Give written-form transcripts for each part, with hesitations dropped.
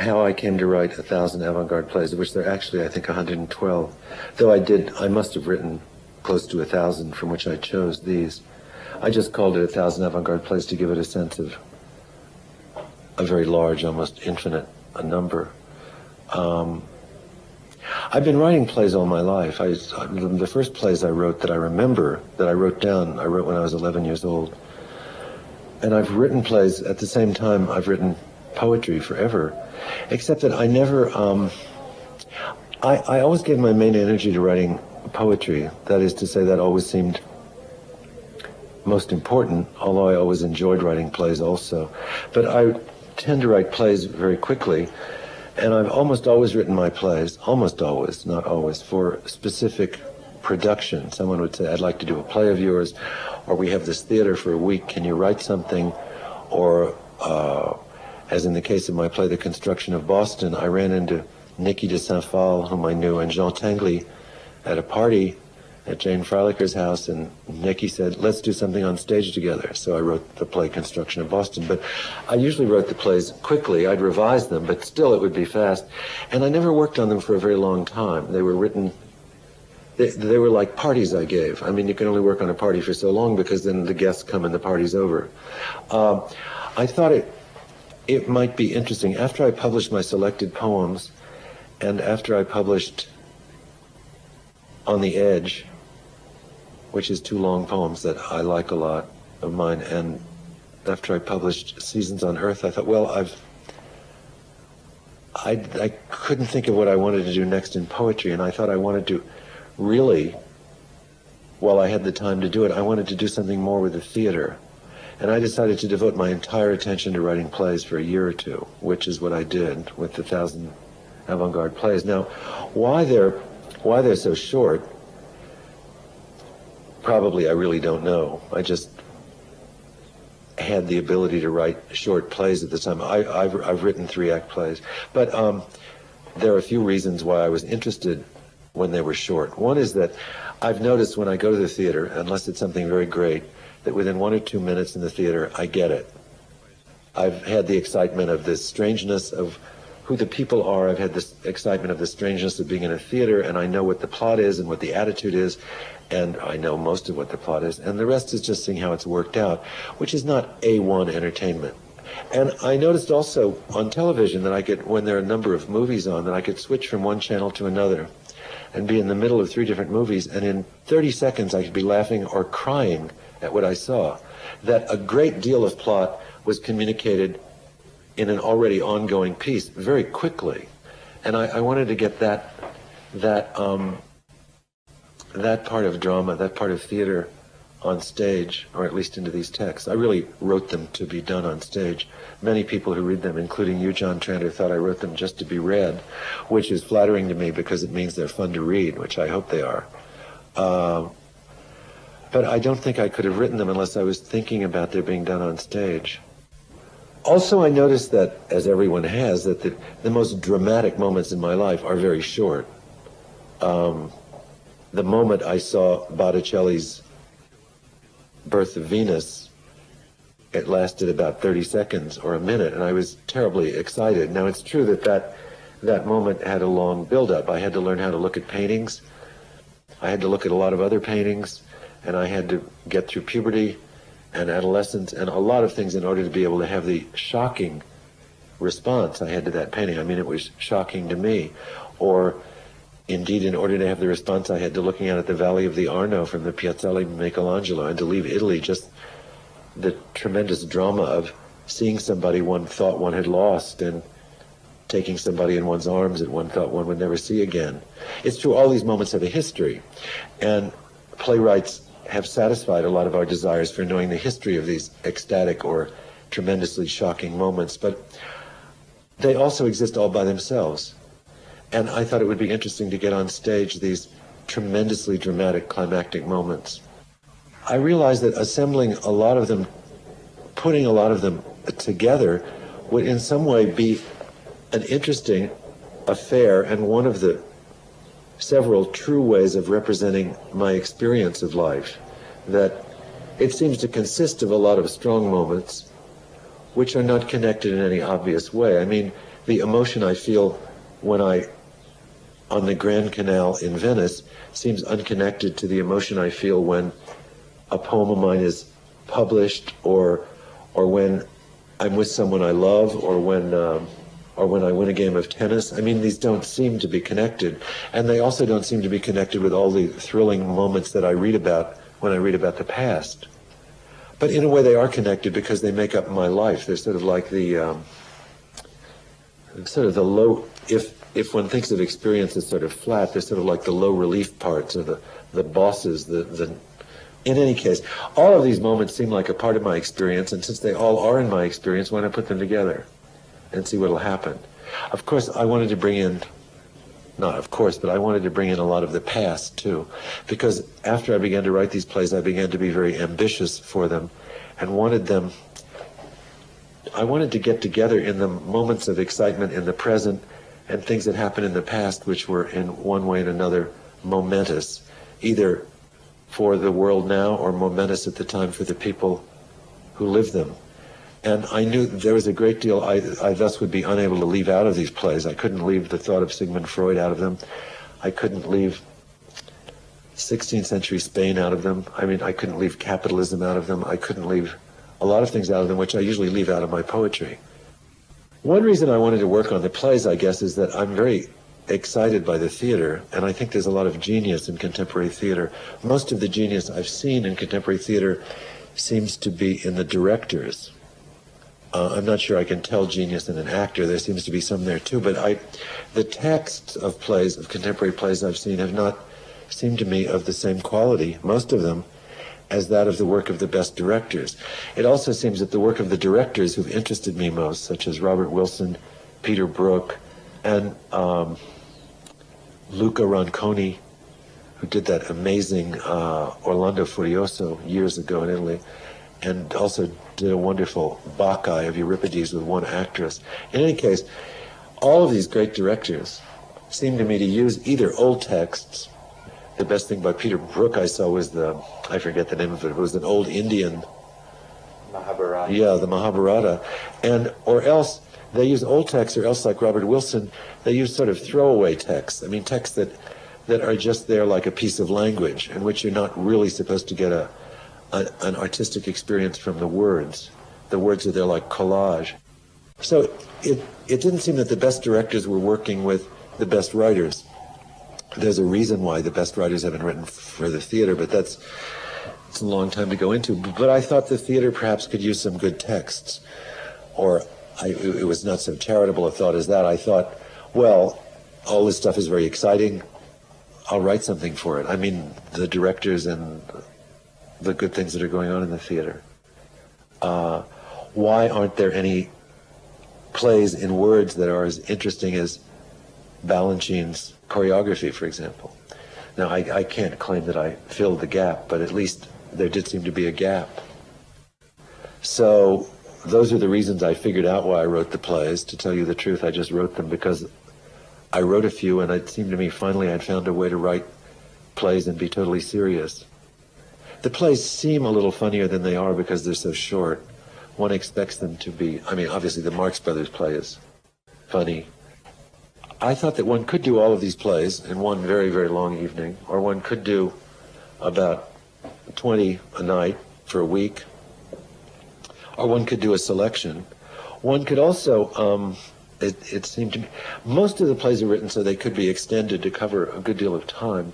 how I came to write 1,000 avant-garde plays, of which there are actually, I think, 112. Though I must have written close to 1,000, from which I chose these. I just called it 1,000 avant-garde plays to give it a sense of a very large, almost infinite number. I've been writing plays all my life. The first plays I wrote that I remember, that I wrote down, I wrote when I was 11 years old. And I've written plays at the same time I've written poetry forever, except that I never, I always gave my main energy to writing poetry. That is to say, that always seemed most important, although I always enjoyed writing plays also. But I tend to write plays very quickly, and I've almost always written my plays, almost always, not always, for specific production. Someone would say, I'd like to do a play of yours, or we have this theater for a week, can you write something? Or, as in the case of my play, The Construction of Boston, I ran into Nicky de Saint-Phal, whom I knew, and Jean Tinguely at a party at Jane Freilicker's house, and Nicky said, let's do something on stage together. So I wrote the play Construction of Boston. But I usually wrote the plays quickly. I'd revise them, but still it would be fast. And I never worked on them for a very long time. They were written, they were like parties I gave. I mean, you can only work on a party for so long because then the guests come and the party's over. I thought it might be interesting. After I published my selected poems, and after I published On the Edge, which is 2 long poems that I like a lot of mine, and after I published Seasons on Earth, I thought, well, I couldn't think of what I wanted to do next in poetry, and I thought I wanted to really, while I had the time to do it, I wanted to do something more with the theater. And I decided to devote my entire attention to writing plays for a year or 2, which is what I did with the 1,000 avant-garde plays. Now, why they're so short, probably I really don't know. I just had the ability to write short plays at the time. I've written 3-act plays, but there are a few reasons why I was interested when they were short. One is that I've noticed when I go to the theater, unless it's something very great, that within 1 or 2 minutes in the theater, I get it. I've had the excitement of this strangeness of who the people are. I've had this excitement of the strangeness of being in a theater, and I know what the plot is and what the attitude is, and I know most of what the plot is, and the rest is just seeing how it's worked out, which is not A1 entertainment. And I noticed also on television that I could, when there are a number of movies on, that I could switch from one channel to another and be in the middle of 3 different movies, and in 30 seconds I could be laughing or crying at what I saw. That a great deal of plot was communicated in an already ongoing piece very quickly. And I wanted to get that part of drama, that part of theater on stage, or at least into these texts. I really wrote them to be done on stage. Many people who read them, including you, John Tranter, thought I wrote them just to be read, which is flattering to me because it means they're fun to read, which I hope they are. But I don't think I could have written them unless I was thinking about their being done on stage. Also, I noticed that, as everyone has, that the most dramatic moments in my life are very short. The moment I saw Botticelli's Birth of Venus, it lasted about 30 seconds or a minute, and I was terribly excited. Now, it's true that moment had a long build-up. I had to learn how to look at paintings. I had to look at a lot of other paintings, and I had to get through puberty and adolescence and a lot of things in order to be able to have the shocking response I had to that painting. I mean, it was shocking to me. Or indeed, in order to have the response I had to looking out at the Valley of the Arno from the Piazzale Michelangelo, and to leave Italy, just the tremendous drama of seeing somebody one thought one had lost and taking somebody in one's arms that one thought one would never see again. It's true, all these moments have a history, and playwrights have satisfied a lot of our desires for knowing the history of these ecstatic or tremendously shocking moments, but they also exist all by themselves. And I thought it would be interesting to get on stage these tremendously dramatic climactic moments. I realized that assembling a lot of them, putting a lot of them together, would in some way be an interesting affair and one of the several true ways of representing my experience of life, that it seems to consist of a lot of strong moments which are not connected in any obvious way. I mean, the emotion I feel when on the Grand Canal in Venice seems unconnected to the emotion I feel when a poem of mine is published, or when I'm with someone I love, or when I win a game of tennis. I mean, these don't seem to be connected, and they also don't seem to be connected with all the thrilling moments that I read about when I read about the past. But in a way, they are connected because they make up my life. They're sort of like the low. If one thinks of experience as sort of flat, they're sort of like the low relief parts, or the bosses. In any case, all of these moments seem like a part of my experience, and since they all are in my experience, why not put them together and see what'll happen? Of course, I wanted to bring in. Not of course, but I wanted to bring in a lot of the past too, because after I began to write these plays, I began to be very ambitious for them, and I wanted to get together in the moments of excitement in the present and things that happened in the past which were in one way and another momentous, either for the world now or momentous at the time for the people who lived them. And I knew there was a great deal I thus would be unable to leave out of these plays. I couldn't leave the thought of Sigmund Freud out of them. I couldn't leave 16th century Spain out of them. I mean, I couldn't leave capitalism out of them. I couldn't leave a lot of things out of them, which I usually leave out of my poetry. One reason I wanted to work on the plays, I guess, is that I'm very excited by the theater, and I think there's a lot of genius in contemporary theater. Most of the genius I've seen in contemporary theater seems to be in the directors. I'm not sure I can tell genius in an actor. There seems to be some there too, but the texts of plays, of contemporary plays I've seen, have not seemed to me of the same quality, most of them, as that of the work of the best directors. It also seems that the work of the directors who've interested me most, such as Robert Wilson, Peter Brook, and Luca Ronconi, who did that amazing Orlando Furioso years ago in Italy, and also did a wonderful Bacchae of Euripides with one actress. In any case, all of these great directors seem to me to use either old texts. The best thing by Peter Brook I saw was I forget the name of it, it was an old Indian Mahabharata. Yeah, the Mahabharata. Or else they use old texts, or else like Robert Wilson, they use sort of throwaway texts. I mean, texts that are just there like a piece of language, in which you're not really supposed to get an artistic experience from the words. The words are there like collage. So it didn't seem that the best directors were working with the best writers. There's a reason why the best writers haven't written for the theater, but it's a long time to go into. But I thought the theater perhaps could use some good texts. Or it was not so charitable a thought as that. I thought, well, all this stuff is very exciting. I'll write something for it. I mean, the directors and the good things that are going on in the theater. Why aren't there any plays in words that are as interesting as Balanchine's choreography, for example? Now, I can't claim that I filled the gap, but at least there did seem to be a gap. So those are the reasons I figured out why I wrote the plays. To tell you the truth, I just wrote them because I wrote a few, and it seemed to me finally I'd found a way to write plays and be totally serious. The plays seem a little funnier than they are because they're so short. One expects them to be, I mean, obviously the Marx Brothers play is funny. I thought that one could do all of these plays in one very, very long evening, or one could do about 20 a night for a week, or one could do a selection. One could also, it seemed to me, most of the plays are written so they could be extended to cover a good deal of time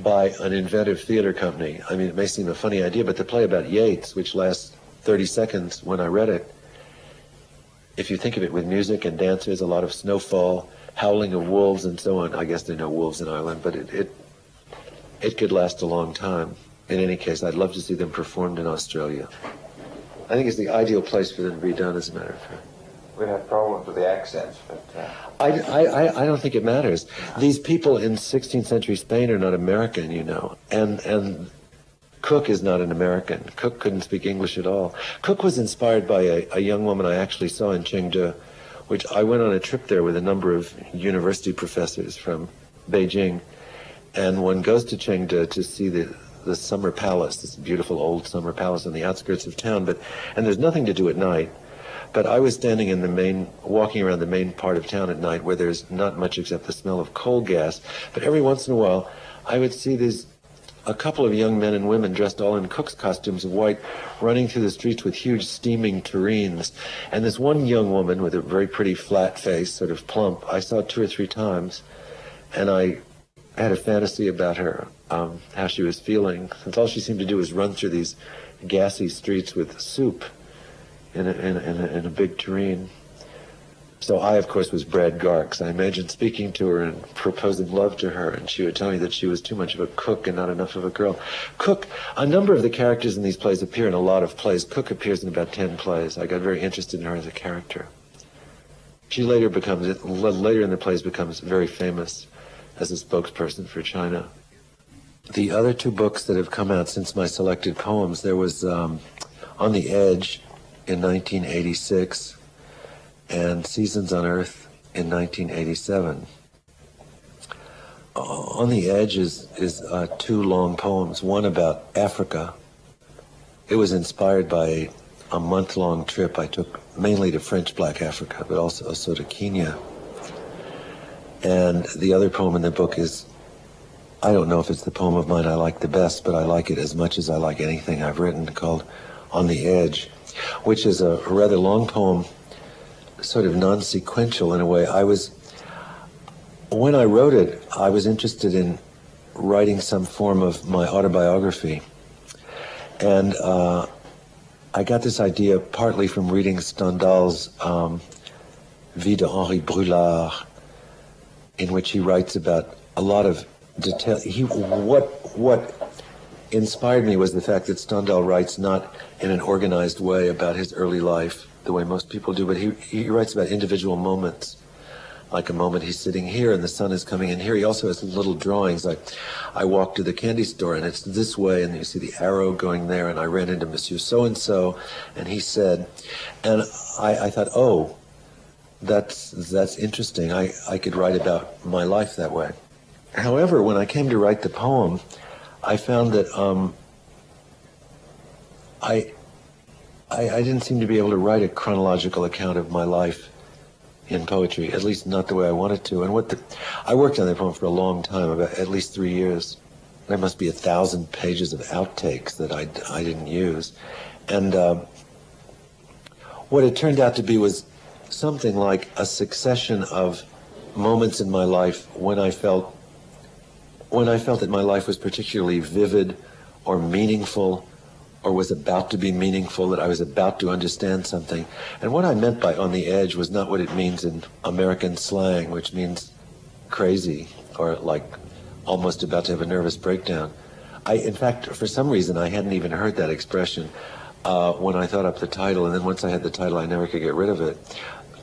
by an inventive theater company. I mean, it may seem a funny idea, but the play about Yeats, which lasts 30 seconds when I read it, if you think of it with music and dancers, a lot of snowfall, howling of wolves and so on. I guess there are no wolves in Ireland, but it could last a long time. In any case, I'd love to see them performed in Australia. I think it's the ideal place for them to be done, as a matter of fact. We'd have problems with the accents, but... I don't think it matters. These people in 16th century Spain are not American, you know, and Koch is not an American. Koch couldn't speak English at all. Koch was inspired by a young woman I actually saw in Chengdu, which I went on a trip there with a number of university professors from Beijing, and one goes to Chengdu to see the summer palace, this beautiful old summer palace on the outskirts of town, and there's nothing to do at night. But I was standing in the walking around the main part of town at night where there's not much except the smell of coal gas. But every once in a while, I would see a couple of young men and women dressed all in Koch's costumes of white running through the streets with huge steaming tureens. And this one young woman with a very pretty flat face, sort of plump, I saw 2 or 3 times. And I had a fantasy about her, how she was feeling. Since all she seemed to do was run through these gassy streets with soup in a big tureen. So I, of course, was Brad Garks. I imagined speaking to her and proposing love to her, and she would tell me that she was too much of a cook and not enough of a girl. Cook, a number of the characters in these plays appear in a lot of plays. Cook appears in about 10 plays. I got very interested in her as a character. She later in the plays becomes very famous as a spokesperson for China. The other 2 books that have come out since my selected poems, there was On the Edge in 1986, and Seasons on Earth in 1987. On the Edge is 2 long poems, one about Africa. It was inspired by a month-long trip I took mainly to French Black Africa, but also to Kenya. And the other poem in the book is, I don't know if it's the poem of mine I like the best, but I like it as much as I like anything I've written, called On the Edge, which is a rather long poem, sort of non-sequential in a way. When I wrote it, I was interested in writing some form of my autobiography. And I got this idea partly from reading Stendhal's Vie de Henri Brulard, in which he writes about a lot of detail. What inspired me was the fact that Stendhal writes not in an organized way about his early life, the way most people do, but he writes about individual moments. Like a moment he's sitting here and the sun is coming in here. He also has little drawings, like I walked to the candy store and it's this way, and you see the arrow going there, and I ran into Monsieur so-and-so, and he said, and I thought, oh, that's interesting. I could write about my life that way. However, when I came to write the poem, I found that I didn't seem to be able to write a chronological account of my life in poetry, at least not the way I wanted to. And I worked on that poem for a long time, about at least 3 years. There must be 1,000 pages of outtakes that I didn't use. And what it turned out to be was something like a succession of moments in my life when I felt that my life was particularly vivid or meaningful, or was about to be meaningful, that I was about to understand something. And what I meant by on the edge was not what it means in American slang, which means crazy, or like almost about to have a nervous breakdown. In fact, for some reason, I hadn't even heard that expression when I thought up the title, and then once I had the title, I never could get rid of it.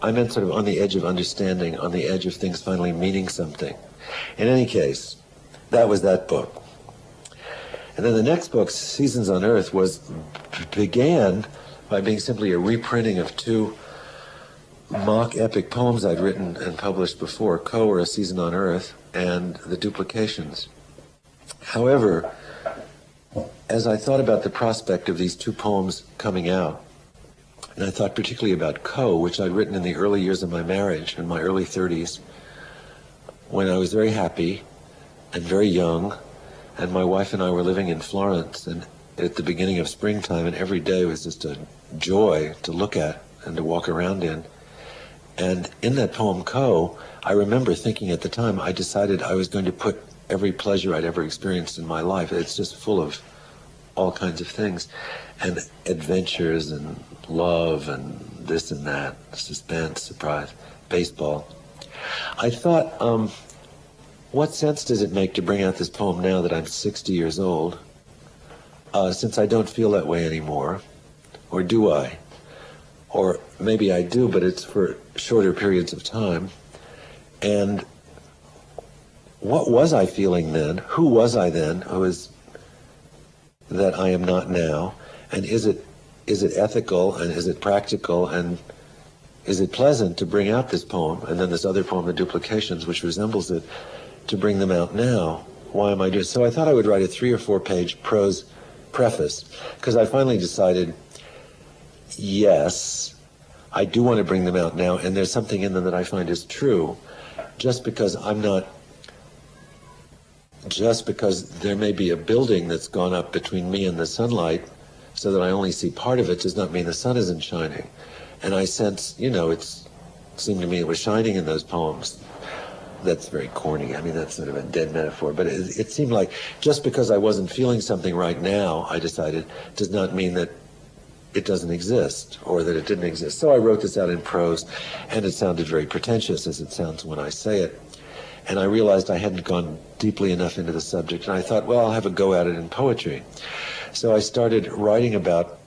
I meant sort of on the edge of understanding, on the edge of things finally meaning something. In any case, that was that book. And then the next book, Seasons on Earth, began by being simply a reprinting of 2 mock epic poems I'd written and published before, Koch, or A Season on Earth, and The Duplications. However, as I thought about the prospect of these 2 poems coming out, and I thought particularly about Koch, which I'd written in the early years of my marriage, in my early 30s, when I was very happy and very young, and my wife and I were living in Florence, and at the beginning of springtime, and every day was just a joy to look at and to walk around in. And in that poem, Koch, I remember thinking at the time, I decided I was going to put every pleasure I'd ever experienced in my life. It's just full of all kinds of things, and adventures, and love, and this and that, suspense, surprise, baseball. I thought, what sense does it make to bring out this poem now that I'm 60 years old, since I don't feel that way anymore? Or do I? Or maybe I do, but it's for shorter periods of time. And what was I feeling then? Who was I then? Who is that I am not now? And is it ethical, and is it practical, and is it pleasant to bring out this poem, and then this other poem, The Duplications, which resembles it, to bring them out now? Why am I doing so? I thought I would write a 3 or 4 page prose preface, because I finally decided, yes, I do want to bring them out now, and there's something in them that I find is true, just because there may be a building that's gone up between me and the sunlight, so that I only see part of it, does not mean the sun isn't shining. And I sense, it seemed to me it was shining in those poems. That's very corny. I mean, that's sort of a dead metaphor. But it seemed like just because I wasn't feeling something right now, I decided, does not mean that it doesn't exist or that it didn't exist. So I wrote this out in prose, and it sounded very pretentious, as it sounds when I say it. And I realized I hadn't gone deeply enough into the subject, and I thought, well, I'll have a go at it in poetry. So I started writing about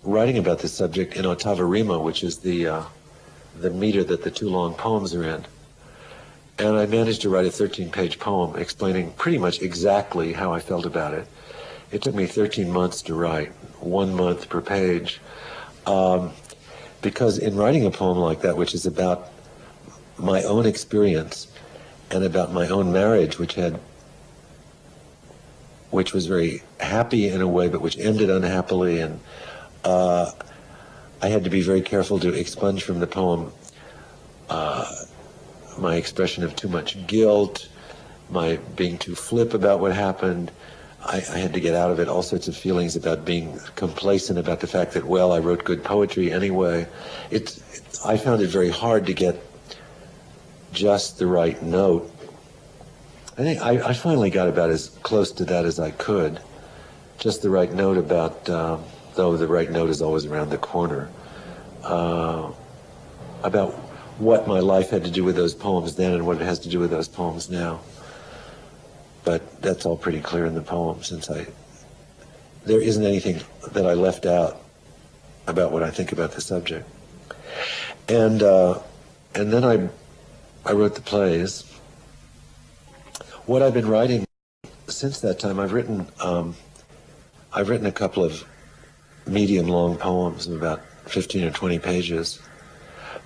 this subject in ottava rima, which is the meter that the two long poems are in. And I managed to write a 13-page poem explaining pretty much exactly how I felt about it. It took me 13 months to write, 1 month per page, because in writing a poem like that, which is about my own experience and about my own marriage, which was very happy in a way, but which ended unhappily, and I had to be very careful to expunge from the poem my expression of too much guilt, my being too flip about what happened. I had to get out of it all sorts of feelings about being complacent about the fact that, well, I wrote good poetry anyway. I found it very hard to get just the right note. I think I finally got about as close to that as I could. Just the right note about, though the right note is always around the corner, about what my life had to do with those poems then and what it has to do with those poems now. But that's all pretty clear in the poem, since there isn't anything that I left out about what I think about the subject. And then I wrote the plays. What I've been writing since that time, I've written a couple of medium long poems of about 15 or 20 pages.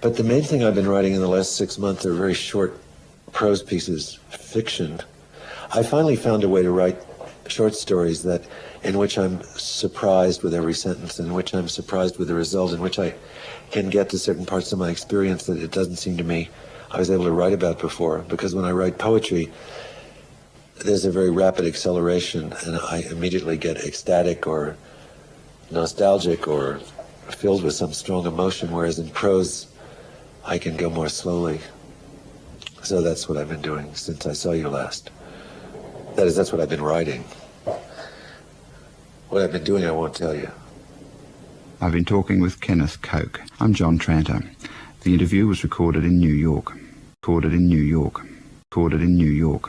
But the main thing I've been writing in the last 6 months are very short prose pieces, fiction. I finally found a way to write short stories in which I'm surprised with every sentence, in which I'm surprised with the result, in which I can get to certain parts of my experience that it doesn't seem to me I was able to write about before. Because when I write poetry, there's a very rapid acceleration, and I immediately get ecstatic or nostalgic or filled with some strong emotion, whereas in prose, I can go more slowly. So that's what I've been doing since I saw you last. That is, that's what I've been writing. What I've been doing, I won't tell you. I've been talking with Kenneth Koch. I'm John Tranter. The interview was recorded in New York. Recorded in New York.